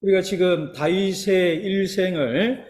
우리가 지금 다윗의 일생을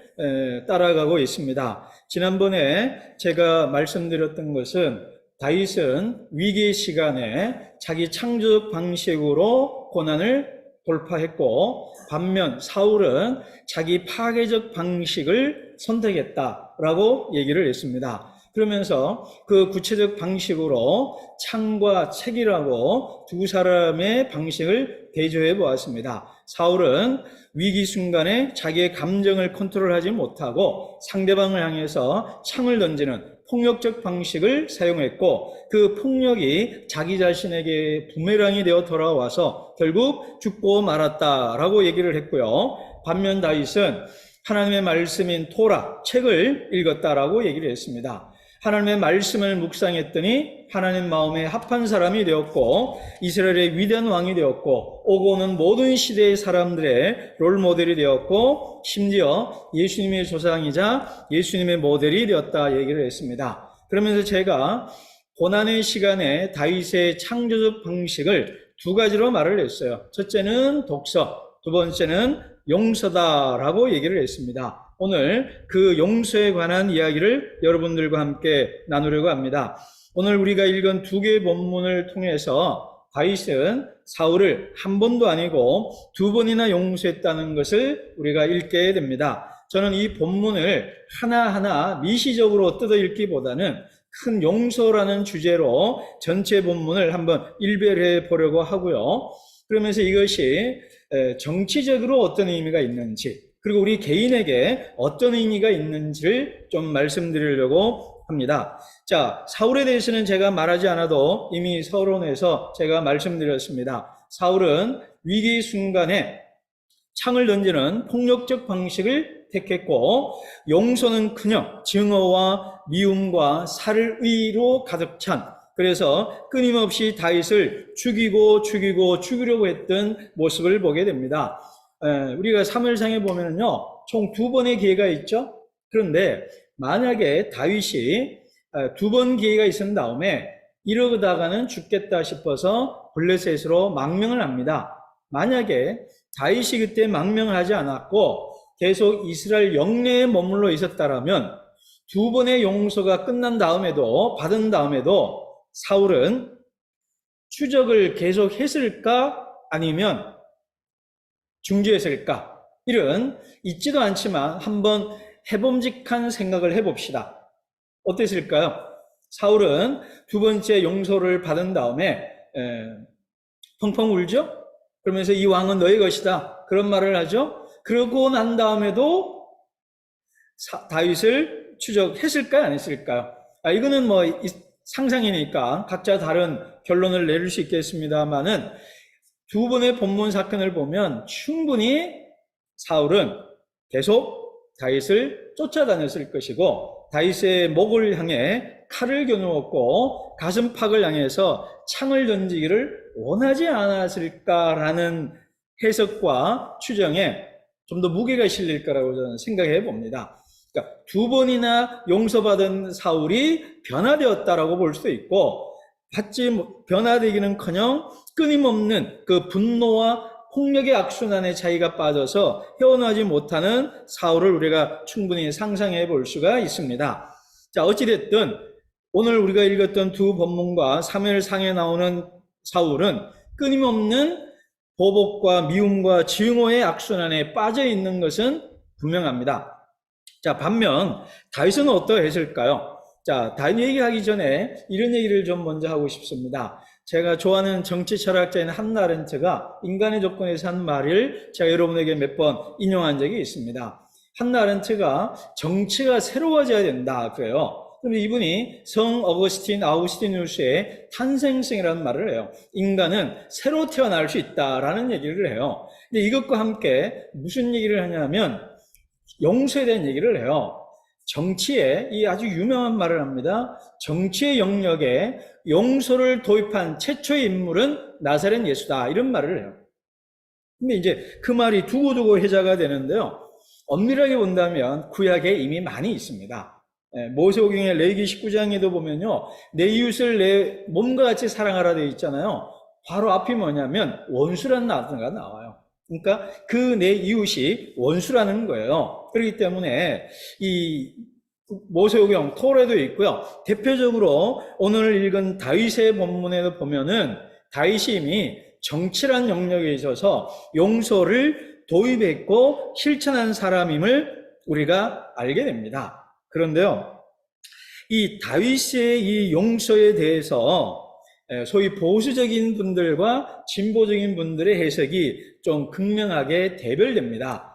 따라가고 있습니다. 지난번에 제가 말씀드렸던 것은 다윗은 위기 시간에 자기 창조적 방식으로 고난을 돌파했고, 반면 사울은 자기 파괴적 방식을 선택했다라고 얘기를 했습니다. 그러면서 그 구체적 방식으로 창과 책이라고 두 사람의 방식을 대조해 보았습니다. 사울은 위기 순간에 자기의 감정을 컨트롤하지 못하고 상대방을 향해서 창을 던지는 폭력적 방식을 사용했고, 그 폭력이 자기 자신에게 부메랑이 되어 돌아와서 결국 죽고 말았다라고 얘기를 했고요. 반면 다윗은 하나님의 말씀인 토라, 책을 읽었다라고 얘기를 했습니다. 하나님의 말씀을 묵상했더니 하나님 마음에 합한 사람이 되었고, 이스라엘의 위대한 왕이 되었고, 오고 오는 모든 시대의 사람들의 롤모델이 되었고, 심지어 예수님의 조상이자 예수님의 모델이 되었다 얘기를 했습니다. 그러면서 제가 고난의 시간에 다윗의 창조적 방식을 두 가지로 말을 했어요. 첫째는 독서, 두 번째는 용서다라고 얘기를 했습니다. 오늘 그 용서에 관한 이야기를 여러분들과 함께 나누려고 합니다. 오늘 우리가 읽은 두 개의 본문을 통해서 다윗은 사울을 한 번도 아니고 두 번이나 용서했다는 것을 우리가 읽게 됩니다. 저는 이 본문을 하나하나 미시적으로 뜯어 읽기보다는 큰 용서라는 주제로 전체 본문을 한번 일별해 보려고 하고요. 그러면서 이것이 정치적으로 어떤 의미가 있는지, 그리고 우리 개인에게 어떤 의미가 있는지를 좀 말씀드리려고 합니다. 자, 사울에 대해서는 제가 말하지 않아도 이미 서론에서 제가 말씀드렸습니다. 사울은 위기 순간에 창을 던지는 폭력적 방식을 택했고, 용서는커녕 증오와 미움과 살의로 가득 찬, 그래서 끊임없이 다윗을 죽이려고 했던 모습을 보게 됩니다. 우리가 사무엘상에 보면은요, 총 두 번의 기회가 있죠. 그런데 만약에 다윗이 두 번 기회가 있은 다음에 이러다가는 죽겠다 싶어서 블레셋으로 망명을 합니다. 만약에 다윗이 그때 망명을 하지 않았고 계속 이스라엘 영내에 머물러 있었다라면 두 번의 용서가 끝난 다음에도, 받은 다음에도 사울은 추적을 계속 했을까 아니면 중지했을까? 이런 있지도 않지만 한번 해봄직한 생각을 해봅시다. 어땠을까요? 사울은 두 번째 용서를 받은 다음에 펑펑 울죠? 그러면서 이 왕은 너의 것이다, 그런 말을 하죠. 그러고 난 다음에도 다윗을 추적했을까요? 안 했을까요? 이거는 뭐 상상이니까 각자 다른 결론을 내릴 수 있겠습니다만은, 두 번의 본문 사건을 보면 충분히 사울은 계속 다윗을 쫓아다녔을 것이고, 다윗의 목을 향해 칼을 겨누었고 가슴팍을 향해서 창을 던지기를 원하지 않았을까라는 해석과 추정에 좀 더 무게가 실릴 거라고 저는 생각해 봅니다. 그러니까 두 번이나 용서받은 사울이 변화되었다라고 볼 수도 있고, 변화되기는커녕 끊임없는 그 분노와 폭력의 악순환에 자기가 빠져서 헤어나지 못하는 사울을 우리가 충분히 상상해 볼 수가 있습니다. 자, 어찌됐든 오늘 우리가 읽었던 두 본문과 사무엘상에 나오는 사울은 끊임없는 보복과 미움과 증오의 악순환에 빠져 있는 것은 분명합니다. 자, 반면 다윗은 어떠했을까요? 자, 다윗 얘기하기 전에 이런 얘기를 좀 먼저 하고 싶습니다. 제가 좋아하는 정치 철학자인 한나 아렌트가 인간의 조건에서 한 말을 제가 여러분에게 몇 번 인용한 적이 있습니다. 한나 아렌트가 정치가 새로워져야 된다 그래요. 그런데 이분이 성 아우구스티누스의 탄생성이라는 말을 해요. 인간은 새로 태어날 수 있다라는 얘기를 해요. 근데 이것과 함께 무슨 얘기를 하냐면 용서에 대한 얘기를 해요. 정치에 이 아주 유명한 말을 합니다. 정치의 영역에 용서를 도입한 최초의 인물은 나사렛 예수다, 이런 말을 해요. 근데 이제 그 말이 두고두고 회자가 되는데요, 엄밀하게 본다면 구약에 이미 많이 있습니다. 모세오경의 레위기 19장에도 보면요, 내 이웃을 내 몸과 같이 사랑하라 되어 있잖아요. 바로 앞이 뭐냐면 원수라는 단어가 나와요. 그러니까 그 내 이웃이 원수라는 거예요. 그렇기 때문에 이 모세오경 토라도 있고요. 대표적으로 오늘 읽은 다윗의 본문에도 보면은 다윗이 이미 정치란 영역에 있어서 용서를 도입했고 실천한 사람임을 우리가 알게 됩니다. 그런데요, 이 다윗의 이 용서에 대해서 소위 보수적인 분들과 진보적인 분들의 해석이 좀 극명하게 대별됩니다.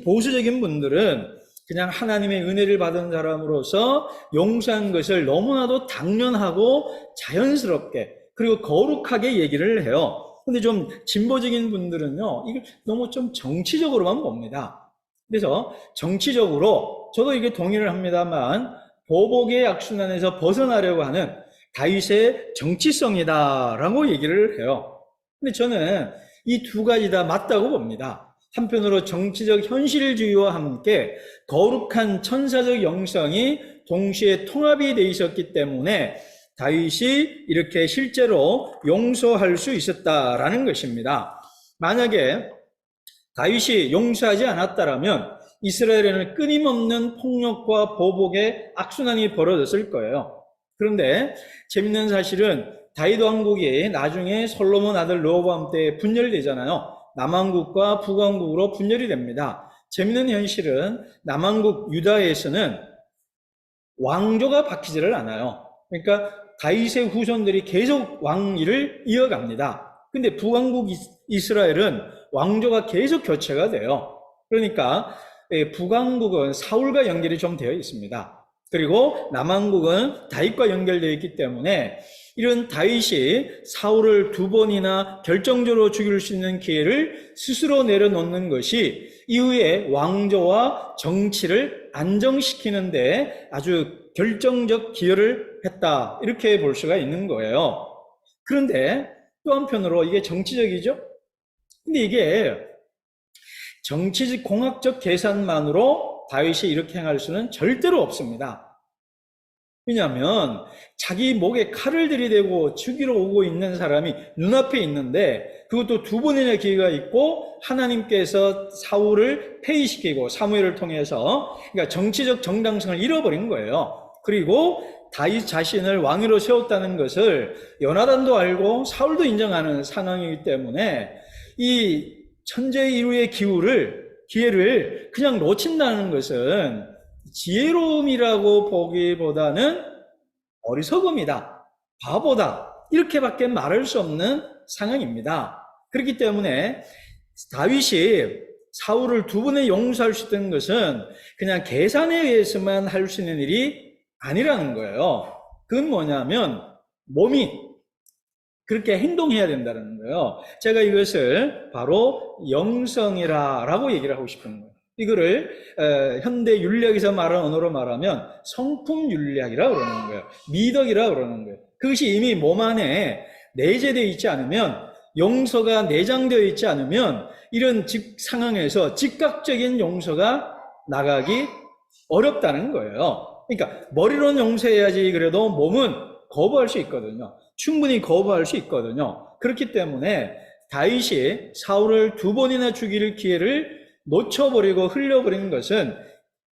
보수적인 분들은 그냥 하나님의 은혜를 받은 사람으로서 용서한 것을 너무나도 당연하고 자연스럽게 그리고 거룩하게 얘기를 해요. 근데 좀 진보적인 분들은요, 이걸 너무 좀 정치적으로만 봅니다. 그래서 정치적으로 저도 이게 동의를 합니다만 보복의 악순환에서 벗어나려고 하는 다윗의 정치성이다라고 얘기를 해요. 근데 저는 이 두 가지 다 맞다고 봅니다. 한편으로 정치적 현실주의와 함께 거룩한 천사적 영성이 동시에 통합이 되어 있었기 때문에 다윗이 이렇게 실제로 용서할 수 있었다라는 것입니다. 만약에 다윗이 용서하지 않았다라면 이스라엘에는 끊임없는 폭력과 보복의 악순환이 벌어졌을 거예요. 그런데 재밌는 사실은 다윗 왕국이 나중에 솔로몬 아들 르호보암 때 분열되잖아요. 남왕국과 북왕국으로 분열이 됩니다. 재밌는 현실은 남왕국 유다에서는 왕조가 바뀌지를 않아요. 그러니까 다윗의 후손들이 계속 왕위를 이어갑니다. 근데 북왕국 이스라엘은 왕조가 계속 교체가 돼요. 그러니까 북왕국은 사울과 연결이 좀 되어 있습니다. 그리고 남왕국은 다윗과 연결되어 있기 때문에 이런 다윗이 사울을 두 번이나 결정적으로 죽일 수 있는 기회를 스스로 내려놓는 것이 이후에 왕조와 정치를 안정시키는데 아주 결정적 기여를 했다, 이렇게 볼 수가 있는 거예요. 그런데 또 한편으로 이게 정치적이죠? 근데 이게 정치적 공학적 계산만으로 다윗이 이렇게 행할 수는 절대로 없습니다. 왜냐하면 자기 목에 칼을 들이대고 죽이러 오고 있는 사람이 눈앞에 있는데 그것도 두 번이나 기회가 있고 하나님께서 사울을 폐위시키고 사무엘을 통해서, 그러니까 정치적 정당성을 잃어버린 거예요. 그리고 다윗 자신을 왕위로 세웠다는 것을 요나단도 알고 사울도 인정하는 상황이기 때문에 이 천재이루의 기회를 그냥 놓친다는 것은 지혜로움이라고 보기보다는 어리석음이다, 바보다, 이렇게밖에 말할 수 없는 상황입니다. 그렇기 때문에 다윗이 사울을 두 번에 용서할 수 있던 것은 그냥 계산에 의해서만 할 수 있는 일이 아니라는 거예요. 그건 뭐냐면 몸이 그렇게 행동해야 된다는 거예요. 제가 이것을 바로 영성이라고 얘기를 하고 싶은 거예요. 이거를 현대 윤리학에서 말하는 언어로 말하면 성품 윤리학이라고 그러는 거예요. 미덕이라고 그러는 거예요. 그것이 이미 몸 안에 내재되어 있지 않으면, 용서가 내장되어 있지 않으면 이런 상황에서 즉각적인 용서가 나가기 어렵다는 거예요. 그러니까 머리로는 용서해야지 그래도 몸은 거부할 수 있거든요. 충분히 거부할 수 있거든요. 그렇기 때문에 다윗이 사울을 두 번이나 죽일 기회를 놓쳐버리고 흘려버리는 것은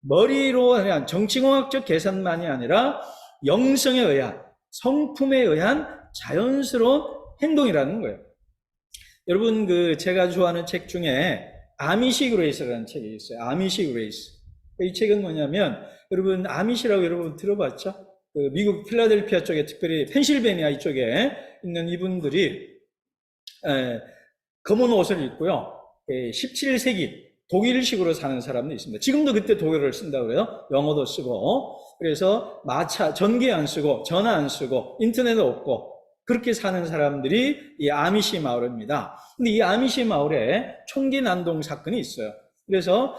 머리로 그냥 정치공학적 계산만이 아니라 영성에 의한, 성품에 의한 자연스러운 행동이라는 거예요. 여러분, 제가 좋아하는 책 중에 아미시 그레이스라는 책이 있어요. 아미시 그레이스. 이 책은 뭐냐면, 여러분 아미시라고 여러분 들어봤죠? 미국 필라델피아 쪽에, 특별히 펜실베니아 이쪽에 있는 이분들이 검은 옷을 입고요, 17세기 독일식으로 사는 사람도 있습니다. 지금도 그때 독일어를 쓴다고 그래요. 영어도 쓰고. 그래서 전기 안 쓰고 전화 안 쓰고 인터넷 없고 그렇게 사는 사람들이 이 아미시 마을입니다. 근데 이 아미시 마을에 총기 난동 사건이 있어요. 그래서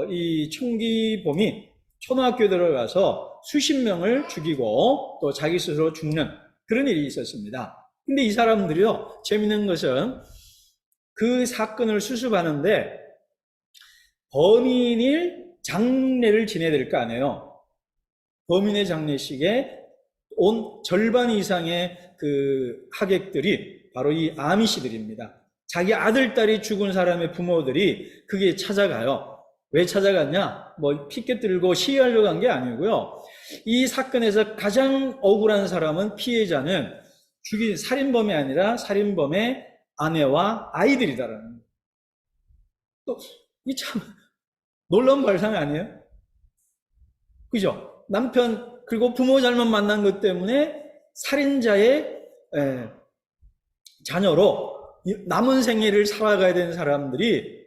이 총기범이 초등학교에 들어가서 수십 명을 죽이고 또 자기 스스로 죽는 그런 일이 있었습니다. 근데 이 사람들이요, 재밌는 것은 그 사건을 수습하는데 범인의 장례를 지내야 될 거 아니에요. 범인의 장례식에 온 절반 이상의 그 하객들이 바로 이 아미시들입니다. 자기 아들, 딸이 죽은 사람의 부모들이 그게 찾아가요. 왜 찾아갔냐? 뭐 피켓 들고 시위하려고 간 게 아니고요. 이 사건에서 가장 억울한 사람은, 피해자는 죽인 살인범이 아니라 살인범의 아내와 아이들이다라는 거예요. 또 이 참 놀라운 발상 아니에요? 그죠? 남편 그리고 부모 잘못 만난 것 때문에 살인자의 자녀로 남은 생애를 살아가야 되는 사람들이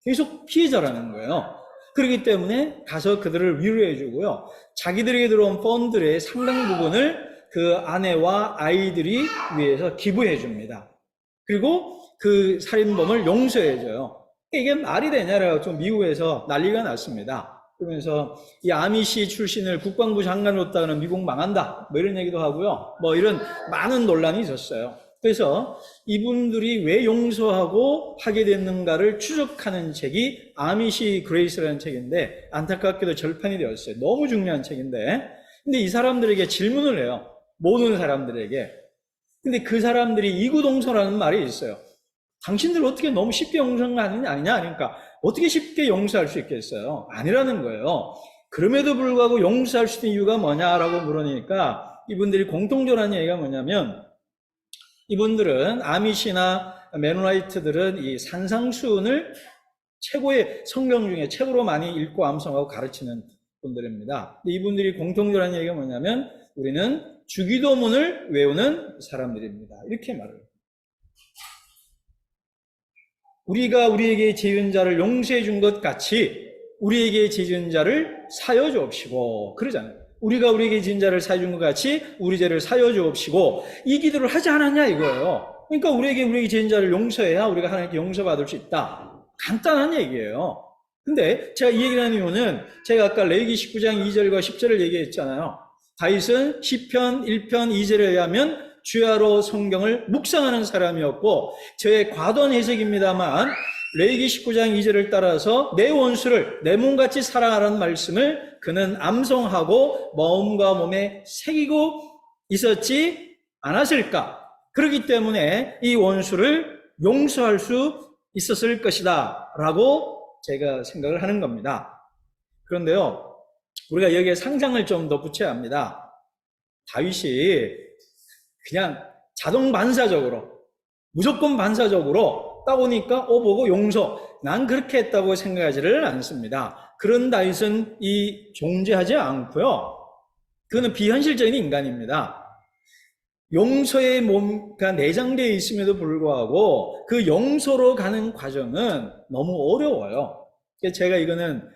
계속 피해자라는 거예요. 그렇기 때문에 가서 그들을 위로해주고요. 자기들에게 들어온 펀드의 상당 부분을 그 아내와 아이들이 위해서 기부해줍니다. 그리고 그 살인범을 용서해줘요. 이게 말이 되냐라고 좀 미국에서 난리가 났습니다. 그러면서 이 아미시 출신을 국방부 장관으로 뒀다가는 미국 망한다, 뭐 이런 얘기도 하고요. 뭐 이런 많은 논란이 있었어요. 그래서 이분들이 왜 용서하고 하게 됐는가를 추적하는 책이 아미시 그레이스라는 책인데, 안타깝게도 절판이 되었어요. 너무 중요한 책인데, 근데 이 사람들에게 질문을 해요. 모든 사람들에게. 근데 그 사람들이 이구동성이라는 말이 있어요. 당신들 어떻게 너무 쉽게 용서한 거 아니냐? 그러니까 어떻게 쉽게 용서할 수 있겠어요? 아니라는 거예요. 그럼에도 불구하고 용서할 수 있는 이유가 뭐냐라고 물으니까 이분들이 공통적으로 하는 얘기가 뭐냐면, 이분들은 아미시나 메노나이트들은 이 산상수훈을 최고의 성경 중에 최고로 많이 읽고 암송하고 가르치는 분들입니다. 이분들이 공통적으로 하는 얘기가 뭐냐면, 우리는 주기도문을 외우는 사람들입니다. 이렇게 말을 해요. 우리가 우리에게 지은 자를 용서해 준 것 같이 우리에게 지은 자를 사여 주옵시고, 그러잖아요. 우리가 우리에게 지은 자를 사여 준 것 같이 우리 죄를 사여 주옵시고, 이 기도를 하지 않았냐 이거예요. 그러니까 우리에게 지은 자를 용서해야 우리가 하나님께 용서받을 수 있다. 간단한 얘기예요. 근데 제가 이 얘기를 하는 이유는, 제가 아까 레위기 19장 2절과 10절을 얘기했잖아요. 다윗은 시편 1편 2절에 의하면 주야로 성경을 묵상하는 사람이었고, 저의 과도한 해석입니다만 레위기 19장 2절을 따라서 내 원수를 내 몸같이 사랑하라는 말씀을 그는 암송하고 마음과 몸에 새기고 있었지 않았을까? 그렇기 때문에 이 원수를 용서할 수 있었을 것이다 라고 제가 생각을 하는 겁니다. 그런데요, 우리가 여기에 상상을 좀 더 붙여야 합니다. 다윗이 그냥 자동 반사적으로, 무조건 반사적으로 따오니까 보고 용서, 난 그렇게 했다고 생각하지를 않습니다. 그런 다윗은 존재하지 않고요. 그는 비현실적인 인간입니다. 용서의 몸가 내장되어 있음에도 불구하고 그 용서로 가는 과정은 너무 어려워요. 제가 이거는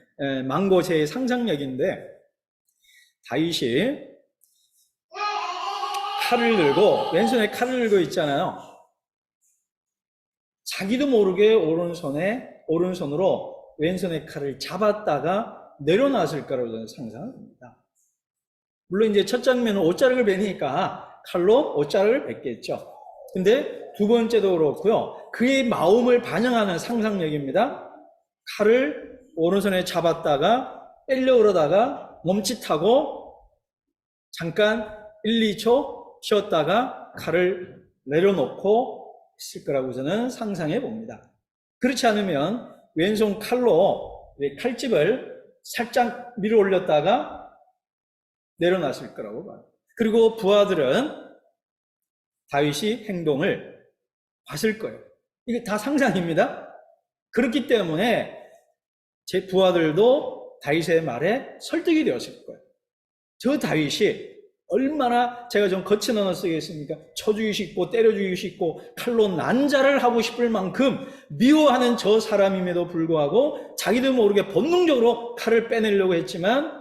망고 제 상상력인데, 다윗이 칼을 들고, 왼손에 칼을 들고 있잖아요. 자기도 모르게 오른손으로 왼손의 칼을 잡았다가 내려놨을 거라고 저는 상상합니다. 물론 이제 첫 장면은 옷자락을 베니까 칼로 옷자락을 뱉겠죠. 근데 두 번째도 그렇고요. 그의 마음을 반영하는 상상력입니다. 칼을 오른손에 잡았다가 빼려고 그러다가 멈칫하고 잠깐 1, 2초 쉬었다가 칼을 내려놓고 있을 거라고 저는 상상해 봅니다. 그렇지 않으면 왼손 칼로 칼집을 살짝 밀어 올렸다가 내려놨을 거라고 봐요. 그리고 부하들은 다윗이 행동을 봤을 거예요. 이게 다 상상입니다. 그렇기 때문에 제 부하들도 다윗의 말에 설득이 되었을 거예요. 저 다윗이 얼마나, 제가 좀 거친 언어 쓰겠습니까? 쳐주기 싶고 때려주기 싶고 칼로 난자를 하고 싶을 만큼 미워하는 저 사람임에도 불구하고 자기도 모르게 본능적으로 칼을 빼내려고 했지만,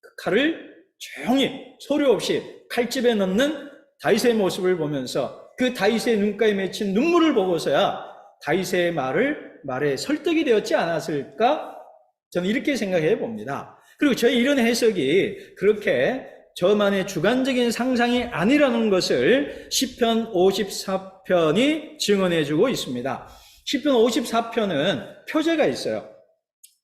그 칼을 조용히 소리 없이 칼집에 넣는 다윗의 모습을 보면서 그 다윗의 눈가에 맺힌 눈물을 보고서야 다윗의 말에 설득이 되었지 않았을까? 저는 이렇게 생각해 봅니다. 그리고 저희 이런 해석이 그렇게 저만의 주관적인 상상이 아니라는 것을 시편 54편이 증언해주고 있습니다. 시편 54편은 표제가 있어요.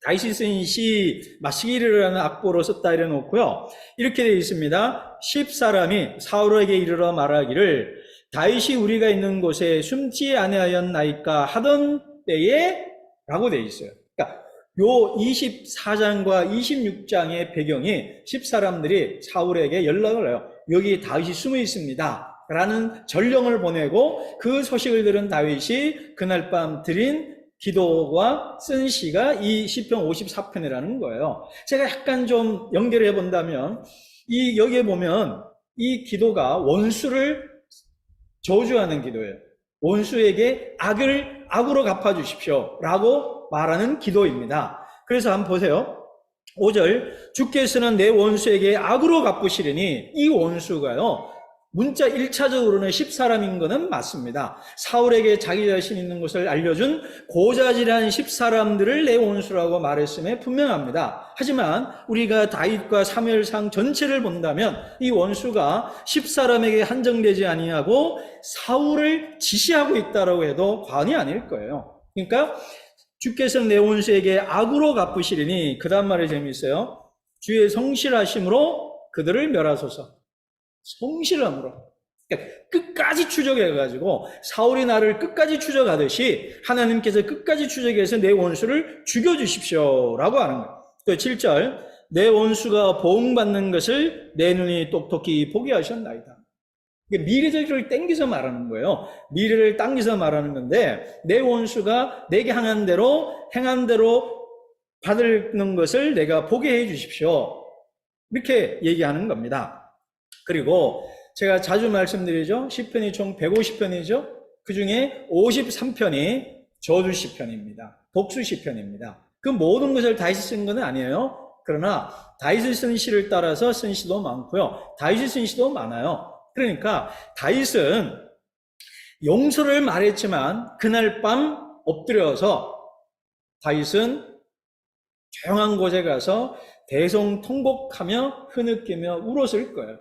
다윗이 쓴 시 마시기르라는 악보로 썼다 이래놓고요. 이렇게 되어 있습니다. 10사람이 사울에게 이르러 말하기를, 다윗이 우리가 있는 곳에 숨지 아니하였나이까 하던 때에 라고 되어 있어요. 그러니까 요 24장과 26장의 배경이 10사람들이 사울에게 연락을 해요. 여기 다윗이 숨어 있습니다 라는 전령을 보내고 그 소식을 들은 다윗이 그날 밤 드린 기도가 쓴 시가 이 시편 54편이라는 거예요. 제가 약간 좀 연결해 본다면 여기에 보면 이 기도가 원수를 저주하는 기도예요. 원수에게 악으로 갚아주십시오 라고 말하는 기도입니다. 그래서 한번 보세요. 5절, 주께서는 내 원수에게 악으로 갚으시리니, 이 원수가요, 문자 1차적으로는 10사람인 것은 맞습니다. 사울에게 자기 자신 있는 것을 알려준 고자질한 10사람들을 내 원수라고 말했음에 분명합니다. 하지만 우리가 다윗과 사무엘상 전체를 본다면 이 원수가 10사람에게 한정되지 아니하고 사울을 지시하고 있다고 해도 과언이 아닐 거예요. 그러니까 주께서는 내 원수에게 악으로 갚으시리니, 그 다음 말이 재미있어요. 주의 성실하심으로 그들을 멸하소서. 성실함으로. 그러니까 끝까지 추적해가지고 사울이 나를 끝까지 추적하듯이 하나님께서 끝까지 추적해서 내 원수를 죽여주십시오 라고 하는 거예요. 또 7절, 내 원수가 보응받는 것을 내 눈이 똑똑히 보게 하셨나이다. 미래적으로 땡겨서 말하는 거예요. 미래를 당겨서 말하는 건데, 내 원수가 내게 행한 대로 받는 것을 내가 보게 해 주십시오. 이렇게 얘기하는 겁니다. 그리고 제가 자주 말씀드리죠. 시편이 총 150편이죠. 그 중에 53편이 저주 시편입니다. 독수 시편입니다. 그 모든 것을 다윗이 쓴 건 아니에요. 그러나 다윗이 쓴 시를 따라서 쓴 시도 많고요. 다윗이 쓴 시도 많아요. 그러니까 다윗은 용서를 말했지만 그날 밤 엎드려서 다윗은 조용한 곳에 가서 대성통곡하며 흐느끼며 울었을 거예요.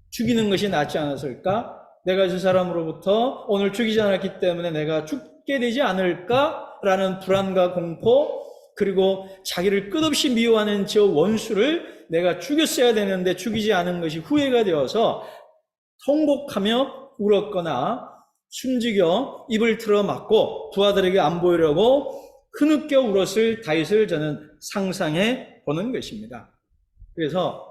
죽이는 것이 낫지 않았을까? 내가 저 사람으로부터 오늘 죽이지 않았기 때문에 내가 죽게 되지 않을까라는 불안과 공포, 그리고 자기를 끝없이 미워하는 저 원수를 내가 죽였어야 되는데 죽이지 않은 것이 후회가 되어서 통곡하며 울었거나 숨지겨 입을 틀어막고 부하들에게 안 보이려고 흐느껴 울었을 다윗을 저는 상상해 보는 것입니다. 그래서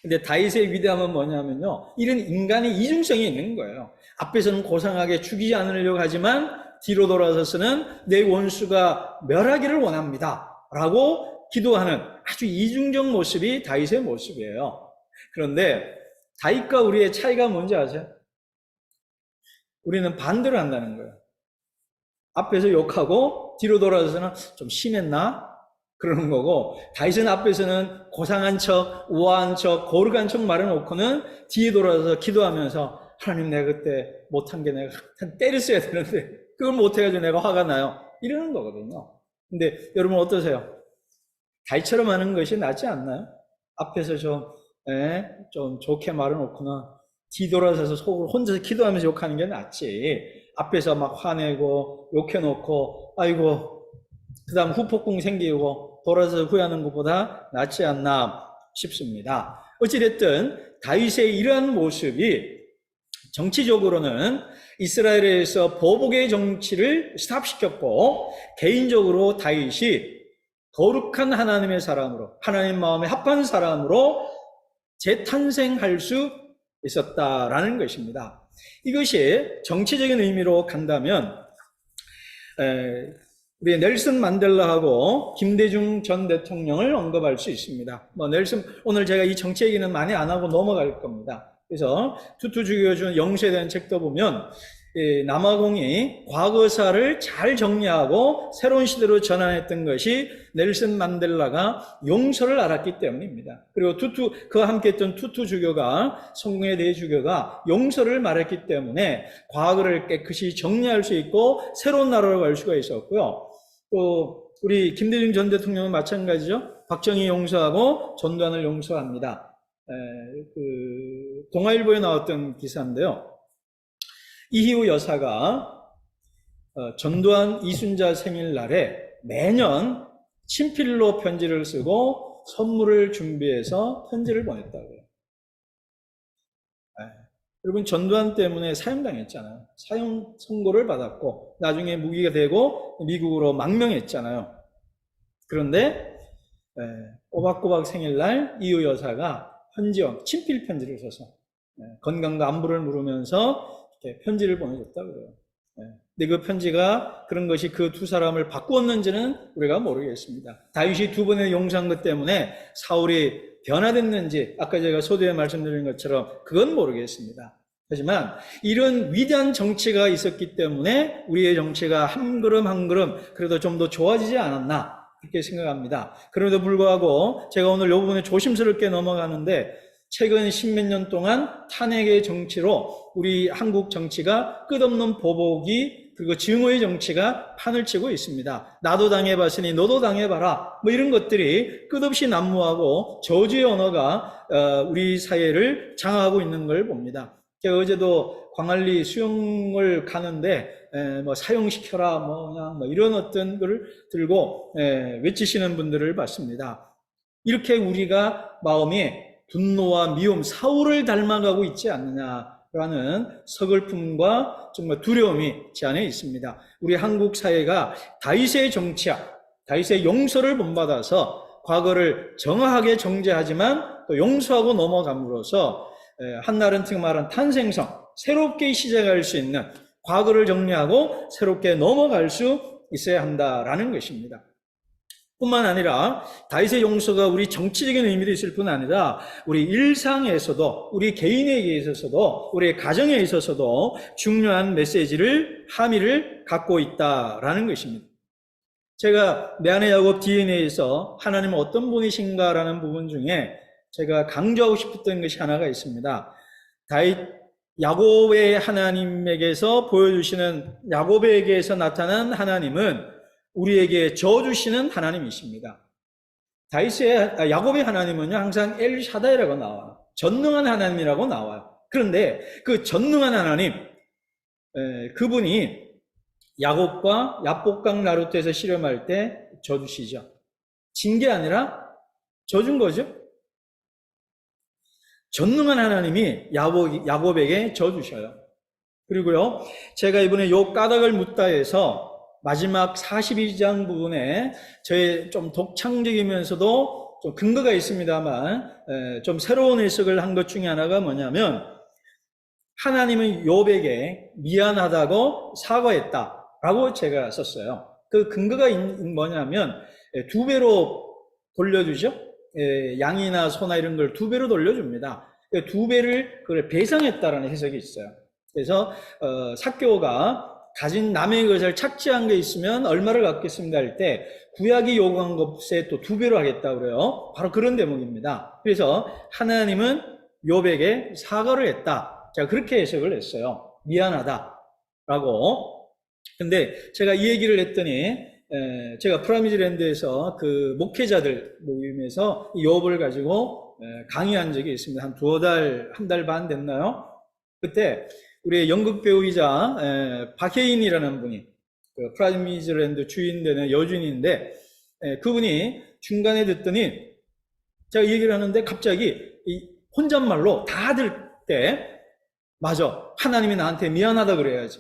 근데 다윗의 위대함은 뭐냐면요, 이런 인간의 이중성이 있는 거예요. 앞에서는 고상하게 죽이지 않으려고 하지만 뒤로 돌아서서는 내 원수가 멸하기를 원합니다 라고 기도하는 아주 이중적 모습이 다윗의 모습이에요. 그런데 다윗과 우리의 차이가 뭔지 아세요? 우리는 반대로 한다는 거예요. 앞에서 욕하고 뒤로 돌아서서는 좀 심했나? 그러는 거고, 다윗은 앞에서는 고상한 척, 우아한 척, 거룩한 척 말해놓고는 뒤에 돌아서 기도하면서 하나님, 내가 그때 못한 게 내가 때렸어야 되는데 그걸 못해가지고 내가 화가 나요. 이러는 거거든요. 근데 여러분 어떠세요? 다윗처럼 하는 것이 낫지 않나요? 앞에서 좀 좋게 말해놓고는 뒤돌아서서 속으로 혼자서 기도하면서 욕하는 게 낫지. 앞에서 막 화내고 욕해놓고 아이고 그 다음 후폭풍 생기고 돌아서 후회하는 것보다 낫지 않나 싶습니다. 어찌됐든 다윗의 이러한 모습이 정치적으로는 이스라엘에서 보복의 정치를 스탑시켰고, 개인적으로 다윗이 거룩한 하나님의 사람으로, 하나님 마음에 합한 사람으로 재탄생할 수 있었다라는 것입니다. 이것이 정치적인 의미로 간다면 우리 넬슨 만델라하고 김대중 전 대통령을 언급할 수 있습니다. 오늘 제가 이 정치 얘기는 많이 안 하고 넘어갈 겁니다. 그래서 투투주기가 준 영수에 대한 책도 보면 남아공이 과거사를 잘 정리하고 새로운 시대로 전환했던 것이 넬슨 만델라가 용서를 알았기 때문입니다. 그리고 그와 함께했던 투투주교가, 성공의 대주교가 용서를 말했기 때문에 과거를 깨끗이 정리할 수 있고 새로운 나라로 갈 수가 있었고요. 또 우리 김대중 전 대통령은 마찬가지죠. 박정희 용서하고 전두환을 용서합니다. 동아일보에 나왔던 기사인데요. 이희우 여사가 전두환 이순자 생일날에 매년 친필로 편지를 쓰고 선물을 준비해서 편지를 보냈다고요. 여러분, 전두환 때문에 사형당했잖아요. 사형 선고를 받았고 나중에 무기가 되고 미국으로 망명했잖아요. 그런데 꼬박꼬박 생일날 이유 여사가 편지와 친필 편지를 써서 건강과 안부를 물으면서 이렇게 편지를 보내줬다고 그래요. 근데 그 편지가 그런 것이 그 두 사람을 바꾸었는지는 우리가 모르겠습니다. 다윗이 두 번의 용서한 것 때문에 사울이 변화됐는지 아까 제가 소두에 말씀드린 것처럼 그건 모르겠습니다. 하지만 이런 위대한 정치가 있었기 때문에 우리의 정치가 한 걸음 한 걸음 그래도 좀 더 좋아지지 않았나 그렇게 생각합니다. 그럼에도 불구하고 제가 오늘 이 부분에 조심스럽게 넘어가는데 최근 십몇 년 동안 탄핵의 정치로 우리 한국 정치가 끝없는 보복이 그리고 증오의 정치가 판을 치고 있습니다. 나도 당해봤으니 너도 당해봐라 뭐 이런 것들이 끝없이 난무하고 저주의 언어가 우리 사회를 장악하고 있는 걸 봅니다. 제가 어제도 광안리 수영을 가는데 뭐 사용시켜라 뭐 그냥 뭐 이런 어떤 거를 들고 외치시는 분들을 봤습니다. 이렇게 우리가 마음이 분노와 미움, 사울을 닮아가고 있지 않느냐라는 서글픔과 정말 두려움이 제 안에 있습니다. 우리 한국 사회가 다윗의 정치야, 다윗의 용서를 본받아서 과거를 정확하게 정죄하지만 또 용서하고 넘어감으로써 한나른트가 말한 탄생성, 새롭게 시작할 수 있는 과거를 정리하고 새롭게 넘어갈 수 있어야 한다라는 것입니다. 뿐만 아니라 다윗의 용서가 우리 정치적인 의미도 있을 뿐 아니라 우리 일상에서도 우리 개인에게 있어서도 우리 가정에 있어서도 중요한 메시지를 함의를 갖고 있다라는 것입니다. 제가 내 안의 야곱 DNA에서 하나님은 어떤 분이신가라는 부분 중에 제가 강조하고 싶었던 것이 하나가 있습니다. 다윗 야곱의 하나님에게서 보여주시는 야곱에게서 나타난 하나님은 우리에게 저주시는 하나님이십니다. 야곱의 하나님은요, 항상 엘샤다이라고 나와요. 전능한 하나님이라고 나와요. 그런데 그 전능한 하나님, 그분이 야곱과 야복강 나루트에서 실험할 때 저주시죠. 진 게 아니라 저준 거죠. 전능한 하나님이 야곱에게 저주셔요. 그리고요, 제가 이번에 요 까닭을 묻다에서 마지막 42장 부분에 저의 좀 독창적이면서도 좀 근거가 있습니다만 좀 새로운 해석을 한 것 중에 하나가 뭐냐면 하나님은 욥에게 미안하다고 사과했다라고 제가 썼어요. 그 근거가 뭐냐면 두 배로 돌려주죠. 양이나 소나 이런 걸 두 배로 돌려줍니다. 두 배를 그걸 배상했다라는 해석이 있어요. 그래서 삭개오가 가진 남의 것을 착취한 게 있으면 얼마를 갚겠습니다 할 때 구약이 요구한 것에 또 두 배로 하겠다고 그래요. 바로 그런 대목입니다. 그래서 하나님은 욥에게 사과를 했다. 제가 그렇게 해석을 했어요. 미안하다라고. 근데 제가 이 얘기를 했더니 제가 프라미즈랜드에서 그 목회자들 모임에서 이 욥을 가지고 강의한 적이 있습니다. 한 한 달 반 됐나요? 그때 우리 연극 배우이자 박혜인이라는 분이 그 프라미즈랜드 주인 되는 여주인인데 그분이 중간에 듣더니 제가 얘기를 하는데 갑자기 이 혼잣말로 다 들 때 맞아, 하나님이 나한테 미안하다 그래야지,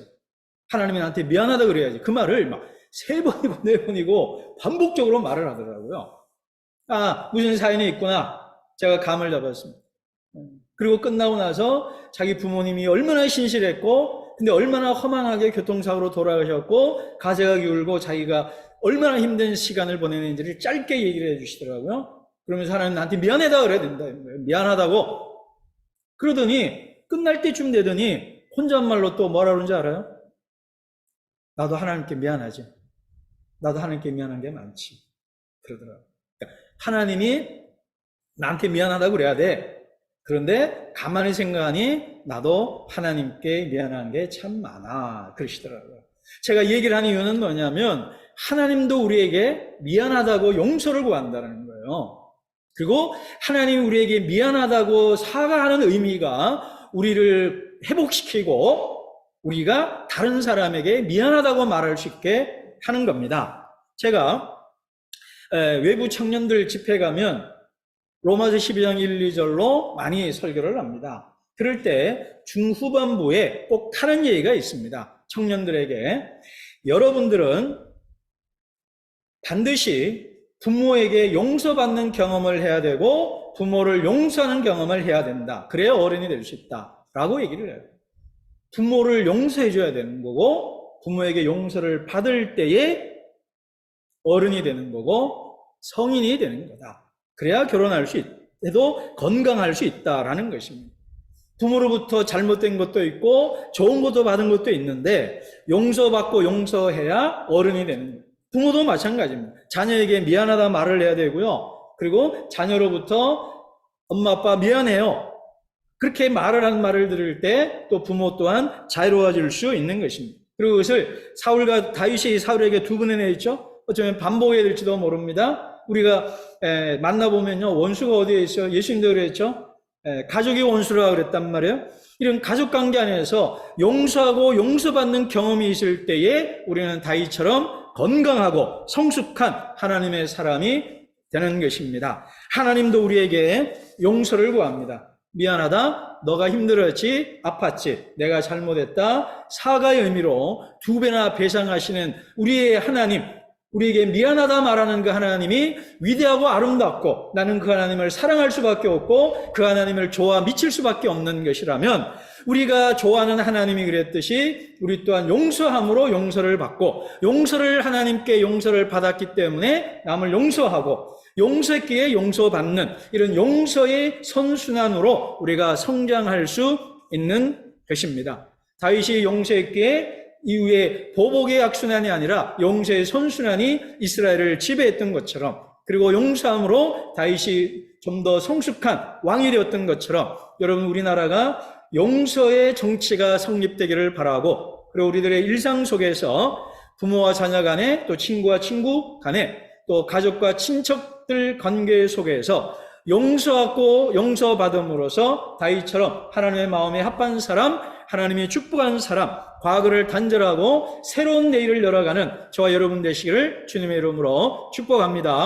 하나님이 나한테 미안하다 그래야지, 그 말을 막 3번이고 4번이고 반복적으로 말을 하더라고요. 아, 무슨 사연이 있구나, 제가 감을 잡았습니다. 그리고 끝나고 나서 자기 부모님이 얼마나 신실했고 근데 얼마나 허망하게 교통사고로 돌아가셨고 가세가 기울고 자기가 얼마나 힘든 시간을 보내는지를 짧게 얘기를 해주시더라고요. 그러면서 하나님 나한테 미안하다 그래야 된다, 미안하다고. 그러더니 끝날 때쯤 되더니 혼잣말로 또 뭐라 그러는지 알아요? 나도 하나님께 미안하지, 나도 하나님께 미안한 게 많지 그러더라고요. 그러니까 하나님이 나한테 미안하다고 그래야 돼. 그런데 가만히 생각하니 나도 하나님께 미안한 게 참 많아 그러시더라고요. 제가 이 얘기를 하는 이유는 뭐냐면 하나님도 우리에게 미안하다고 용서를 구한다는 거예요. 그리고 하나님이 우리에게 미안하다고 사과하는 의미가 우리를 회복시키고 우리가 다른 사람에게 미안하다고 말할 수 있게 하는 겁니다. 제가 외부 청년들 집회 가면 로마서 12장 1, 2절로 많이 설교를 합니다. 그럴 때 중후반부에 꼭 하는 얘기가 있습니다. 청년들에게. 여러분들은 반드시 부모에게 용서받는 경험을 해야 되고 부모를 용서하는 경험을 해야 된다. 그래야 어른이 될 수 있다. 라고 얘기를 해요. 부모를 용서해 줘야 되는 거고 부모에게 용서를 받을 때에 어른이 되는 거고 성인이 되는 거다. 그래야 결혼할 수 해도 건강할 수 있다라는 것입니다. 부모로부터 잘못된 것도 있고 좋은 것도 받은 것도 있는데 용서받고 용서해야 어른이 되는 거예요. 부모도 마찬가지입니다. 자녀에게 미안하다 말을 해야 되고요. 그리고 자녀로부터 엄마 아빠 미안해요. 그렇게 말을 한 말을 들을 때 또 부모 또한 자유로워질 수 있는 것입니다. 그리고 그것을 사울과 다윗이 사울에게 두 번이나 했죠. 어쩌면 반복해야 될지도 모릅니다. 우리가 만나보면요. 원수가 어디에 있어요? 예수님도 그랬죠. 가족이 원수라 그랬단 말이에요. 이런 가족 관계 안에서 용서하고 용서받는 경험이 있을 때에 우리는 다윗처럼 건강하고 성숙한 하나님의 사람이 되는 것입니다. 하나님도 우리에게 용서를 구합니다. 미안하다, 너가 힘들었지, 아팠지, 내가 잘못했다, 사과의 의미로 두 배나 배상하시는 우리의 하나님, 우리에게 미안하다 말하는 그 하나님이 위대하고 아름답고 나는 그 하나님을 사랑할 수밖에 없고 그 하나님을 좋아 미칠 수밖에 없는 것이라면 우리가 좋아하는 하나님이 그랬듯이 우리 또한 용서함으로 용서를 받고 용서를 하나님께 용서를 받았기 때문에 남을 용서하고 용서했기에 용서받는 이런 용서의 선순환으로 우리가 성장할 수 있는 것입니다. 다윗이 용서했기에 이후에 보복의 악순환이 아니라 용서의 선순환이 이스라엘을 지배했던 것처럼 그리고 용서함으로 다윗이 좀 더 성숙한 왕이 되었던 것처럼 여러분 우리나라가 용서의 정치가 성립되기를 바라고 그리고 우리들의 일상 속에서 부모와 자녀 간에 또 친구와 친구 간에 또 가족과 친척들 관계 속에서 용서하고 용서받음으로써 다윗처럼 하나님의 마음에 합한 사람, 하나님이 축복한 사람, 과거를 단절하고 새로운 내일을 열어가는 저와 여러분 되시기를 주님의 이름으로 축복합니다.